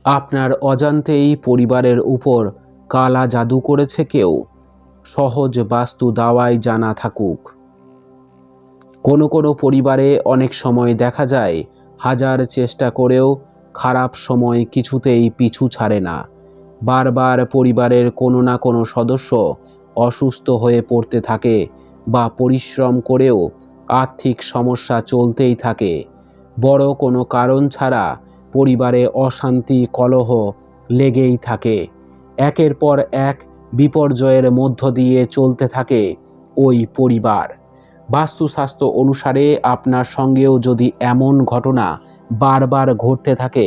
আপনার অজান্তেই পরিবারের উপর কালা জাদু করেছে কেউ। সহজ বাস্তু দাওয়াই জানা থাকুক। কোনো কোনো পরিবারে অনেক সময় দেখা যায় হাজার চেষ্টা করেও খারাপ সময় কিছুতেই পিছু ছাড়ে না। বারবার পরিবারের কোনো না কোনো সদস্য অসুস্থ হয়ে পড়তে থাকে বা পরিশ্রম করেও আর্থিক সমস্যা চলতেই থাকে। বড় কোনো কারণ ছাড়া পরিবারে অশান্তি কলহ লেগেই থাকে। একের পর এক বিপর্যয়ের মধ্য দিয়ে চলতে থাকে ওই পরিবার। বাস্তুশাস্ত্র অনুসারে আপনার সঙ্গেও যদি এমন ঘটনা বারবার ঘটতে থাকে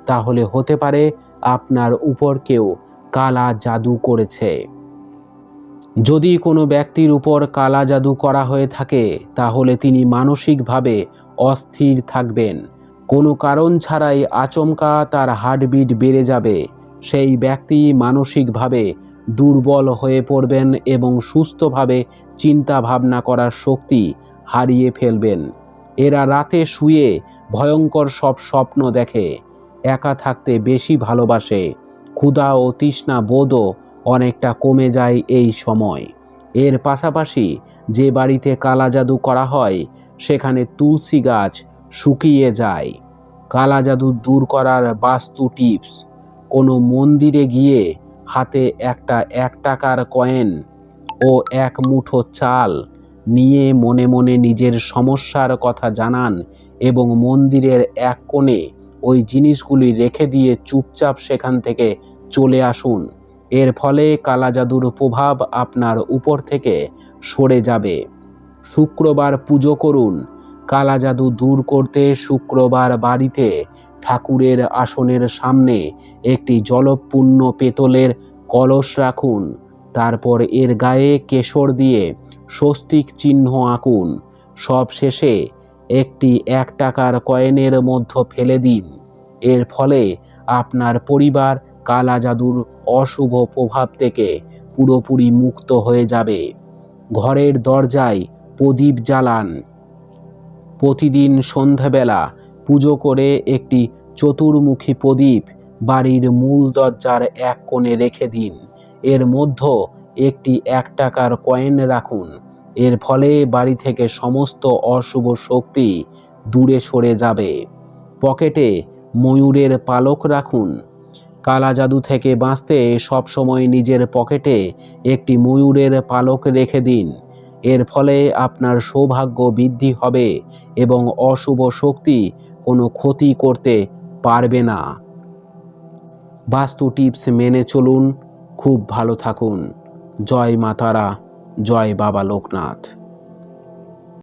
তাহলে হতে পারে আপনার উপর কেউ কালা জাদু করেছে। যদি কোনো ব্যক্তির উপর কালা জাদু করা হয়ে থাকে তাহলে তিনি মানসিকভাবে অস্থির থাকবেন। কোনো কারণ ছাড়াই আচমকা তার হার্টবিট বেড়ে যাবে। সেই ব্যক্তি মানসিকভাবে দুর্বল হয়ে পড়বেন এবং সুস্থভাবে চিন্তা ভাবনা করার শক্তি হারিয়ে ফেলবেন। এরা রাতে শুয়ে ভয়ঙ্কর সব স্বপ্ন দেখে, একা থাকতে বেশি ভালোবাসে, ক্ষুধা ও তৃষ্ণা বোধও অনেকটা কমে যায় এই সময়। এর পাশাপাশি যে বাড়িতে কালা জাদু করা হয় সেখানে তুলসী গাছ শুকিয়ে যায়। কালা জাদু দূর করার বাস্তু টিপস: কোনো মন্দিরে গিয়ে হাতে একটা 1 টাকার কয়েন ও 1 মুঠো চাল নিয়ে মনে মনে নিজের সমস্যার কথা জানান এবং মন্দিরের এক কোণে ওই জিনিসগুলি রেখে দিয়ে চুপচাপ সেখান থেকে চলে আসুন। এর ফলে কালা জাদুর প্রভাব আপনার উপর থেকে সরে যাবে। শুক্রবার পুজো করুন। কালা জাদু দূর করতে শুক্রবার বাড়িতে ঠাকুরের আসনের সামনে একটি জলপূর্ণ পেতলের কলস রাখুন। তারপর এর গায়ে কেশর দিয়ে স্বস্তিক চিহ্ন আঁকুন। সব শেষে একটি 1 টাকার কয়েনের মধ্যে ফেলে দিন। এর ফলে আপনার পরিবার কালা জাদুর অশুভ প্রভাব থেকে পুরোপুরি মুক্ত হয়ে যাবে। ঘরের দরজায় প্রদীপ জ্বালান। প্রতিদিন সন্ধ্যাবেলা পুজো করে একটি চতুর্মুখী প্রদীপ বাড়ির মূল দরজার এক কোণে রেখে দিন। এর মধ্যে একটি 1 টাকার কয়েন রাখুন। এর ফলে বাড়ি থেকে সমস্ত অশুভ শক্তি দূরে সরে যাবে। পকেটে ময়ূরের পালক রাখুন। কালা জাদু থেকে বাঁচতে সবসময় নিজের পকেটে একটি ময়ূরের পালক রেখে দিন। এর ফলে আপনার সৌভাগ্য বৃদ্ধি হবে এবং অশুভ শক্তি কোনো ক্ষতি করতে পারবে না। বাস্তু টিপস মেনে চলুন। খুব ভালো থাকুন। জয় মা তারা, জয় বাবা লোকনাথ।